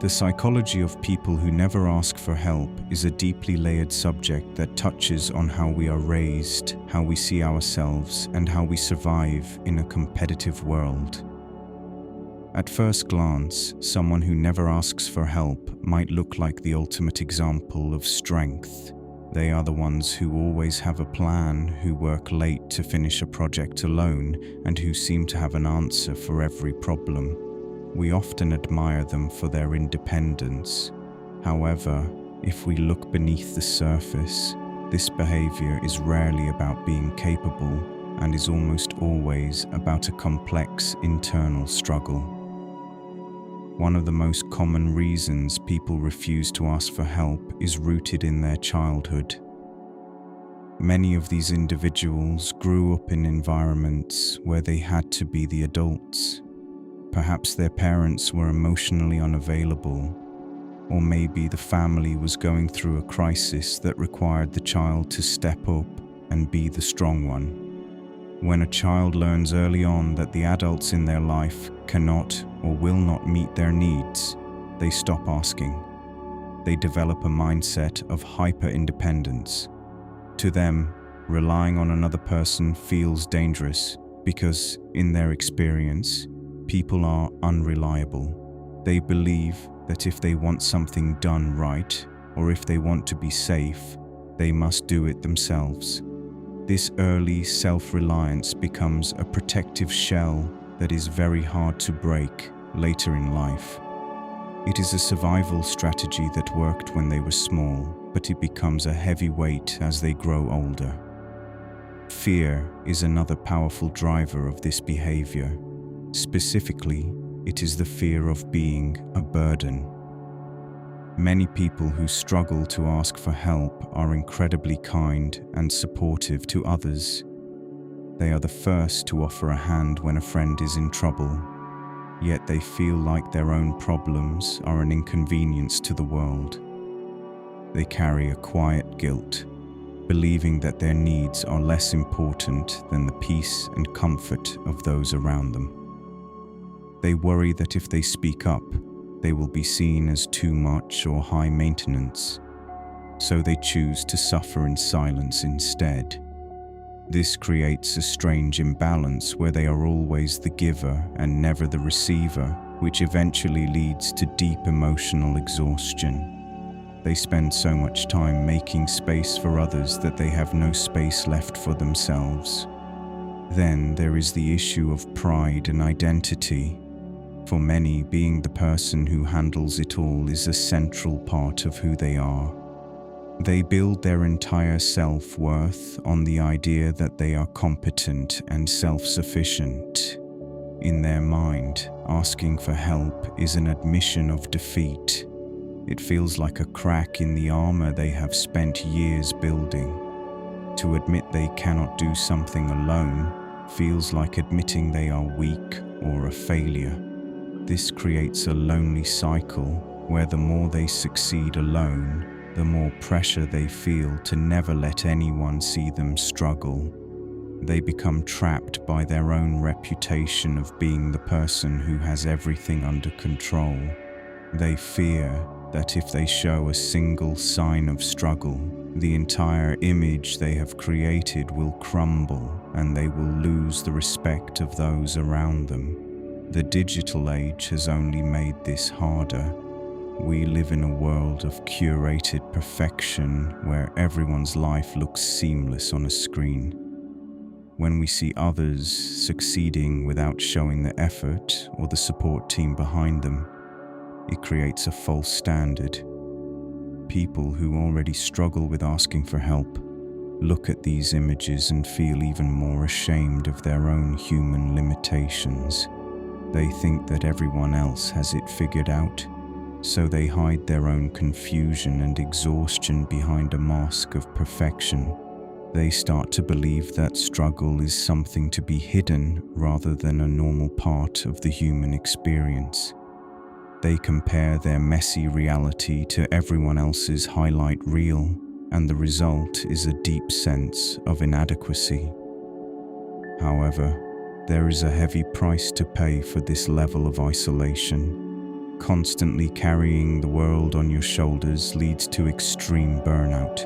The psychology of people who never ask for help is a deeply layered subject that touches on how we are raised, how we see ourselves, and how we survive in a competitive world. At first glance, someone who never asks for help might look like the ultimate example of strength. They are the ones who always have a plan, who work late to finish a project alone, and who seem to have an answer for every problem. We often admire them for their independence. However, if we look beneath the surface, this behavior is rarely about being capable and is almost always about a complex internal struggle. One of the most common reasons people refuse to ask for help is rooted in their childhood. Many of these individuals grew up in environments where they had to be the adults. Perhaps their parents were emotionally unavailable, or maybe the family was going through a crisis that required the child to step up and be the strong one. When a child learns early on that the adults in their life cannot or will not meet their needs, they stop asking. They develop a mindset of hyper-independence. To them, relying on another person feels dangerous because, in their experience, people are unreliable. They believe that if they want something done right, or if they want to be safe, they must do it themselves. This early self-reliance becomes a protective shell that is very hard to break later in life. It is a survival strategy that worked when they were small, but it becomes a heavy weight as they grow older. Fear is another powerful driver of this behavior. Specifically, it is the fear of being a burden. Many people who struggle to ask for help are incredibly kind and supportive to others. They are the first to offer a hand when a friend is in trouble, yet they feel like their own problems are an inconvenience to the world. They carry a quiet guilt, believing that their needs are less important than the peace and comfort of those around them. They worry that if they speak up, they will be seen as too much or high maintenance, so they choose to suffer in silence instead. This creates a strange imbalance where they are always the giver and never the receiver, which eventually leads to deep emotional exhaustion. They spend so much time making space for others that they have no space left for themselves. Then there is the issue of pride and identity. For many, being the person who handles it all is a central part of who they are. They build their entire self-worth on the idea that they are competent and self-sufficient. In their mind, asking for help is an admission of defeat. It feels like a crack in the armor they have spent years building. To admit they cannot do something alone feels like admitting they are weak or a failure. This creates a lonely cycle where the more they succeed alone, the more pressure they feel to never let anyone see them struggle. They become trapped by their own reputation of being the person who has everything under control. They fear that if they show a single sign of struggle, the entire image they have created will crumble and they will lose the respect of those around them. The digital age has only made this harder. We live in a world of curated perfection where everyone's life looks seamless on a screen. When we see others succeeding without showing the effort or the support team behind them, it creates a false standard. People who already struggle with asking for help look at these images and feel even more ashamed of their own human limitations. They think that everyone else has it figured out, so they hide their own confusion and exhaustion behind a mask of perfection. They start to believe that struggle is something to be hidden rather than a normal part of the human experience. They compare their messy reality to everyone else's highlight reel, and the result is a deep sense of inadequacy. However, there is a heavy price to pay for this level of isolation. constantly carrying the world on your shoulders leads to extreme burnout.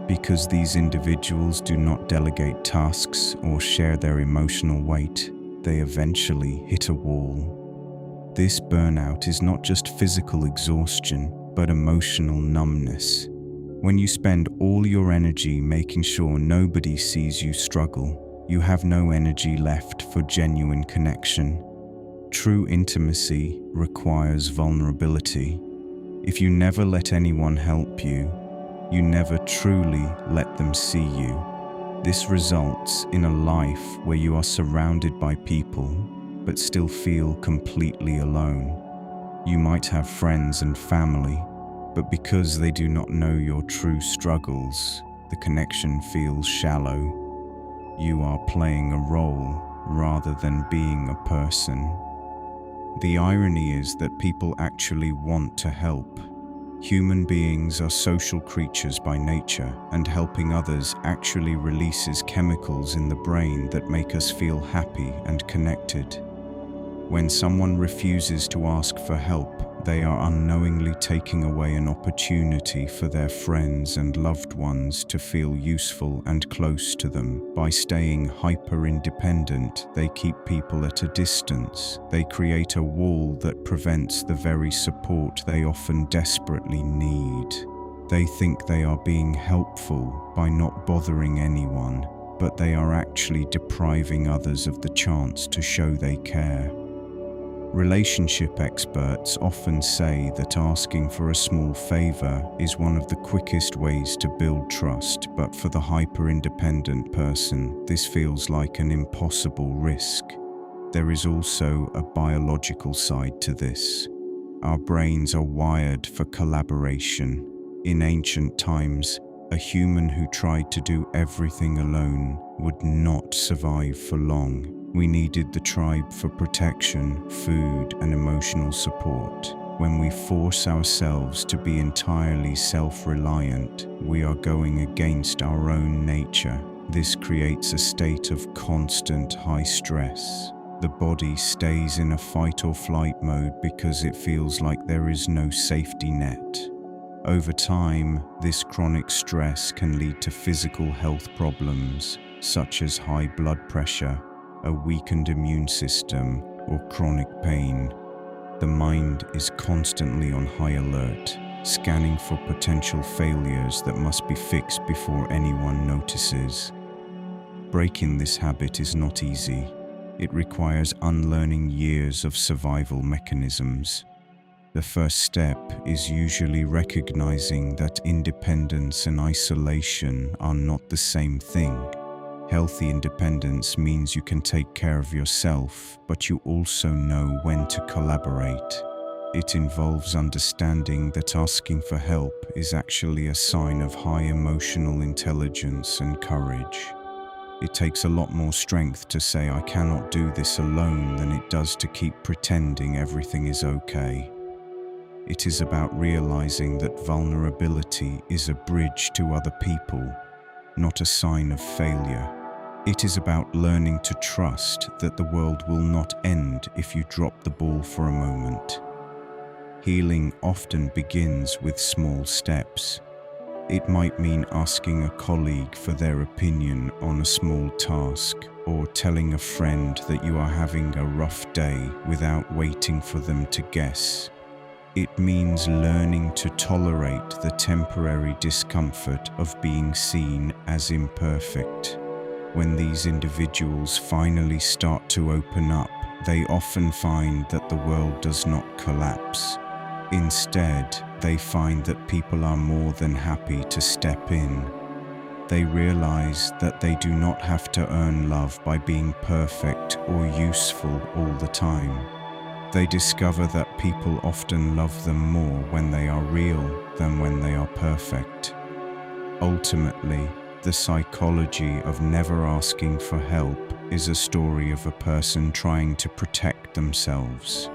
Because these individuals do not delegate tasks or share their emotional weight, they eventually hit a wall. This burnout is not just physical exhaustion, but emotional numbness. When you spend all your energy making sure nobody sees you struggle, you have no energy left for genuine connection. True intimacy requires vulnerability. If you never let anyone help you, you never truly let them see you. This results in a life where you are surrounded by people, but still feel completely alone. You might have friends and family, but because they do not know your true struggles, the connection feels shallow. You are playing a role rather than being a person. The irony is that people actually want to help. Human beings are social creatures by nature, and helping others actually releases chemicals in the brain that make us feel happy and connected. When someone refuses to ask for help, they are unknowingly taking away an opportunity for their friends and loved ones to feel useful and close to them. By staying hyper-independent, they keep people at a distance. They create a wall that prevents the very support they often desperately need. They think they are being helpful by not bothering anyone, but they are actually depriving others of the chance to show they care. Relationship experts often say that asking for a small favor is one of the quickest ways to build trust, but for the hyper-independent person, this feels like an impossible risk. There is also a biological side to this. Our brains are wired for collaboration. In ancient times, a human who tried to do everything alone would not survive for long. We needed the tribe for protection, food, and emotional support. When we force ourselves to be entirely self-reliant, we are going against our own nature. This creates a state of constant high stress. The body stays in a fight or flight mode because it feels like there is no safety net. Over time, this chronic stress can lead to physical health problems, such as high blood pressure, a weakened immune system, or chronic pain. The mind is constantly on high alert, scanning for potential failures that must be fixed before anyone notices. Breaking this habit is not easy. It requires unlearning years of survival mechanisms. The first step is usually recognizing that independence and isolation are not the same thing. Healthy independence means you can take care of yourself, but you also know when to collaborate. It involves understanding that asking for help is actually a sign of high emotional intelligence and courage. It takes a lot more strength to say I cannot do this alone than it does to keep pretending everything is okay. It is about realizing that vulnerability is a bridge to other people, not a sign of failure. It is about learning to trust that the world will not end if you drop the ball for a moment. Healing often begins with small steps. It might mean asking a colleague for their opinion on a small task, or telling a friend that you are having a rough day without waiting for them to guess. It means learning to tolerate the temporary discomfort of being seen as imperfect. When these individuals finally start to open up, they often find that the world does not collapse. Instead, they find that people are more than happy to step in. They realize that they do not have to earn love by being perfect or useful all the time. They discover that people often love them more when they are real than when they are perfect. Ultimately, the psychology of never asking for help is a story of a person trying to protect themselves.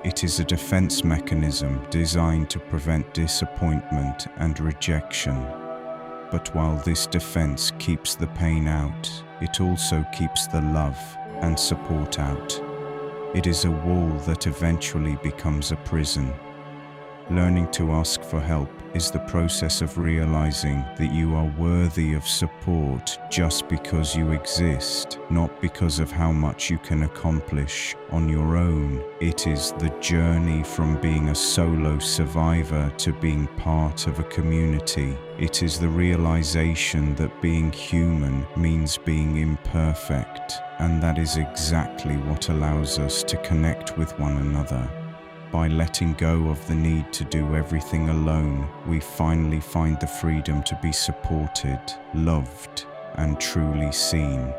It is a defense mechanism designed to prevent disappointment and rejection. But while this defense keeps the pain out, it also keeps the love and support out. It is a wall that eventually becomes a prison. Learning to ask for help is the process of realizing that you are worthy of support just because you exist, not because of how much you can accomplish on your own. It is the journey from being a solo survivor to being part of a community. It is the realization that being human means being imperfect, and that is exactly what allows us to connect with one another. By letting go of the need to do everything alone, we finally find the freedom to be supported, loved, and truly seen.